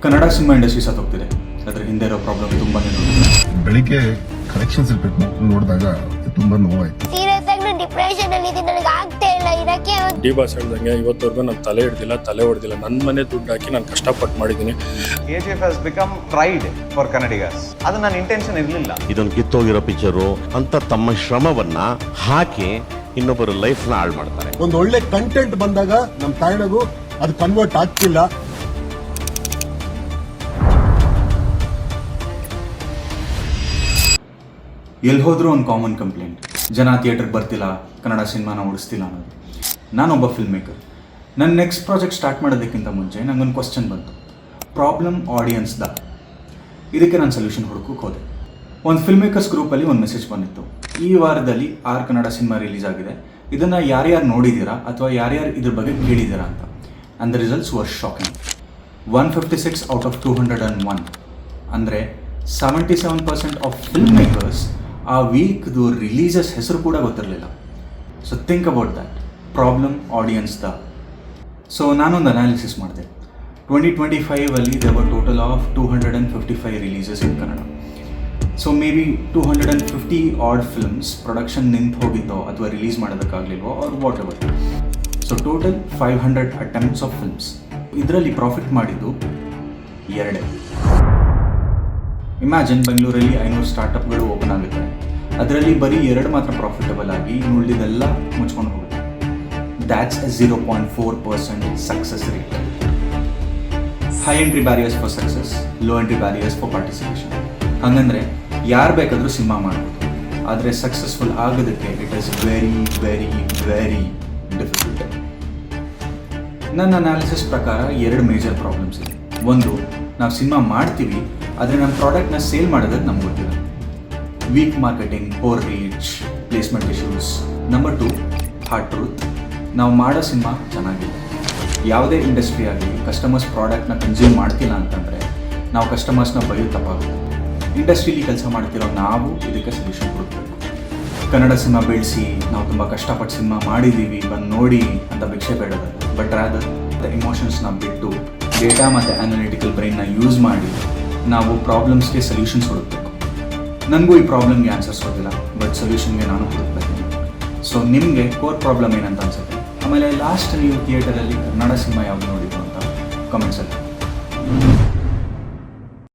Kannada cinema industry ಸತ್ತೋಗ್ತಿದೆ. ಅದ್ರ ಹಿಂದೆ ಇರೋ ಪ್ರಾಬ್ಲಮ್ ತುಂಬಾನೇ ದೊಡ್ಡದು. ಬೆಳಿಗ್ಗೆ ಕಲೆಕ್ಷನ್ಸ್ ಇರ್ಬೇಕು ನೋಡಿದಾಗ ತುಂಬಾ ನೋವಾಯ್ತು. ಸೀರಿಯಸ್ ಆಗಿ ಡಿಪ್ರೆಷನ್ ಅಲ್ಲಿ ಇದ್ದೀನಿ, ನನಗೆ ಆಗ್ತಾ ಇಲ್ಲ ಇರಕ್ಕೆ. ಡಿ ಬಾಸ್ ಹೇಳ್ದಂಗೆ ಇವತ್ತವರೆಗೂ ನಾನು ತಲೆ ಹೊಡೆದಿಲ್ಲ. ನನ್ನ ಮನೆ ದುಡ್ಡು ಹಾಕಿ ನಾನು ಕಷ್ಟಪಟ್ಟು ಮಾಡಿದ್ದೀನಿ. KGF has become pride for Kannadigas. ಅದು ನನ್ನ ಇಂಟೆನ್ಷನ್ ಇರಲಿಲ್ಲ. ಇದೊಂದು ಕಿತ್ತೋಗಿರೋ ಪಿಕ್ಚರು ಅಂತ ತಮ್ಮ ಶ್ರಮವನ್ನ ಹಾಕಿ ಇನ್ನೊಬ್ಬರ ಲೈಫ್ನ ಹಾಳು ಮಾಡ್ತಾರೆ. ಒಂದು ಒಳ್ಳೆ ಕಂಟೆಂಟ್ ಬಂದಾಗ ನಮ್ಮ ತಾಯಿಗೂ ಅದು ಕನ್ವರ್ಟ್ ಆಗ್ತಿಲ್ಲ. ಎಲ್ಲಿ ಹೋದ್ರೂ ಒಂದು ಕಾಮನ್ ಕಂಪ್ಲೇಂಟ್, ಜನ ಥಿಯೇಟರ್ಗೆ ಬರ್ತಿಲ್ಲ, ಕನ್ನಡ ಸಿನಿಮಾನ ಓಡಿಸ್ತಿಲ್ಲ ಅನ್ನೋದು. ನಾನೊಬ್ಬ ಫಿಲ್ಮ್ ಮೇಕರ್. ನನ್ನ ನೆಕ್ಸ್ಟ್ ಪ್ರಾಜೆಕ್ಟ್ ಸ್ಟಾರ್ಟ್ ಮಾಡೋದಕ್ಕಿಂತ ಮುಂಚೆ ನನಗೊಂದು ಕ್ವಶನ್ ಬಂತು, ಪ್ರಾಬ್ಲಮ್ ಆಡಿಯನ್ಸ್ದ. ಇದಕ್ಕೆ ನಾನು ಸೊಲ್ಯೂಷನ್ ಹುಡುಕೋಕೆ ಹೋದೆ. ಒಂದು ಫಿಲ್ಮ್ ಮೇಕರ್ಸ್ ಗ್ರೂಪಲ್ಲಿ ಒಂದು ಮೆಸೇಜ್ ಬಂದಿತ್ತು, ಈ ವಾರದಲ್ಲಿ 6 ಕನ್ನಡ ಸಿನಿಮಾ ರಿಲೀಸ್ ಆಗಿದೆ, ಇದನ್ನು ಯಾರ್ಯಾರು ನೋಡಿದ್ದೀರಾ ಅಥವಾ ಯಾರ್ಯಾರು ಇದ್ರ ಬಗ್ಗೆ ಕೇಳಿದ್ದೀರಾ ಅಂತ. And the results var shocking. 156 out of 201, ಅಂದರೆ 77% ಆಫ್ ಫಿಲ್ಮ್ ಮೇಕರ್ಸ್ ಆ ವೀಕ್ದು ರಿಲೀಸಸ್ ಹೆಸರು ಕೂಡ ಗೊತ್ತಿರಲಿಲ್ಲ. So think about that, problem ಆಡಿಯನ್ಸ್ದ. ಸೊ ನಾನೊಂದು ಅನಾಲಿಸಿಸ್ ಮಾಡಿದೆ. 2025 there were total of 255 releases in Kannada. So maybe 250 odd films production ನಿಂತು ಹೋಗಿತ್ತೋ ಅಥವಾ ರಿಲೀಸ್ ಮಾಡೋದಕ್ಕಾಗಲಿಲ್ವೋ or whatever. So total 500 attempts of films. ಇದರಲ್ಲಿ ಪ್ರಾಫಿಟ್ ಮಾಡಿದ್ದು 2. ಇಮ್ಯಾಜಿನ್, ಬೆಂಗಳೂರಲ್ಲಿ 500 ಸ್ಟಾರ್ಟಪ್ಗಳು ಓಪನ್ ಆಗುತ್ತೆ, ಅದರಲ್ಲಿ ಬರೀ 2 ಮಾತ್ರ ಪ್ರಾಫಿಟಬಲ್ ಆಗಿ ಉಳಿದಿದ್ದೆಲ್ಲ ಮುಚ್ಕೊಂಡು ಹೋಗುತ್ತೆ. That's a 0.4% success rate. High entry barriers for success, low entry barriers for participation. ಹಾಗಂದರೆ ಯಾರು ಬೇಕಾದರೂ ಸಿನಿಮಾ ಮಾಡ್ಬೋದು, ಆದರೆ ಸಕ್ಸಸ್ಫುಲ್ ಆಗೋದಕ್ಕೆ it is very very very difficult. ನನ್ನ ಅನಾಲಿಸಿಸ್ ಪ್ರಕಾರ 2 ಮೇಜರ್ ಪ್ರಾಬ್ಲಮ್ಸ್ ಇದೆ. ಒಂದು, ನಾವು ಸಿನಿಮಾ ಮಾಡ್ತೀವಿ ಆದರೆ ನಮ್ಮ ಪ್ರಾಡಕ್ಟ್ನ ಸೇಲ್ ಮಾಡೋದಕ್ಕೆ ನಮ್ಗೆ ಗೊತ್ತಿಲ್ಲ. Week marketing, poor reach, placement issues. Number 2, hard truth, ನಾವು ಮಾಡೋ ಸಿನಿಮಾ ಚೆನ್ನಾಗಿಲ್ಲ. ಯಾವುದೇ ಇಂಡಸ್ಟ್ರಿ ಆಗಲಿ ಕಸ್ಟಮರ್ಸ್ ಪ್ರಾಡಕ್ಟ್ನ ಕನ್ಸ್ಯೂಮ್ ಮಾಡ್ತಿಲ್ಲ ಅಂತಂದರೆ ನಾವು ಕಸ್ಟಮರ್ಸ್ನ ಬೈಯೋದು ತಪ್ಪಾಗುತ್ತೆ. ಇಂಡಸ್ಟ್ರೀಲಿ ಕೆಲಸ ಮಾಡ್ತಿರೋ ನಾವು ಇದಕ್ಕೆ ಸೊಲ್ಯೂಷನ್ ಕೊಡಬೇಕು. ಕನ್ನಡ ಸಿನಿಮಾ ಬೆಳೆಸಿ ನಾವು ತುಂಬ ಕಷ್ಟಪಟ್ಟು ಸಿನಿಮಾ ಮಾಡಿದ್ದೀವಿ, ಬಂದು ನೋಡಿ ಅಂತ ಭಿಕ್ಷೆ ಬೇಡೋದಲ್ಲ. ಬಟ್ ರಾದರ್ ದ ಇಮೋಷನ್ಸ್ನ ಬಿಟ್ಟು ಡೇಟಾ ಮತ್ತು ಅನಾಲಿಟಿಕಲ್ ಬ್ರೈನ್ನ ಯೂಸ್ ಮಾಡಿ ನಾವು ಪ್ರಾಬ್ಲಮ್ಸ್ಗೆ ಸೊಲ್ಯೂಷನ್ಸ್ ಹುಡುಕಬೇಕು. ನನಗೂ ಈ ಪ್ರಾಬ್ಲಮ್ಗೆ ಆನ್ಸರ್ಸ್ ಗೊತ್ತಿಲ್ಲ, ಬಟ್ ಸೊಲ್ಯೂಷನ್ಗೆ ನಾನು ಹುಡುಕ್ಬೇಕು. ಸೊ ನಿಮಗೆ ಕೋರ್ ಪ್ರಾಬ್ಲಮ್ ಏನಂತ ಅನ್ಸುತ್ತೆ? ಆಮೇಲೆ ಲಾಸ್ಟ್ ನೀವು ಥಿಯೇಟರಲ್ಲಿ ಕನ್ನಡ ಸಿನಿಮಾ ಯಾವುದು ನೋಡಿದ್ರು ಅಂತ ಕಮೆಂಟ್ಸಲ್ಲಿ.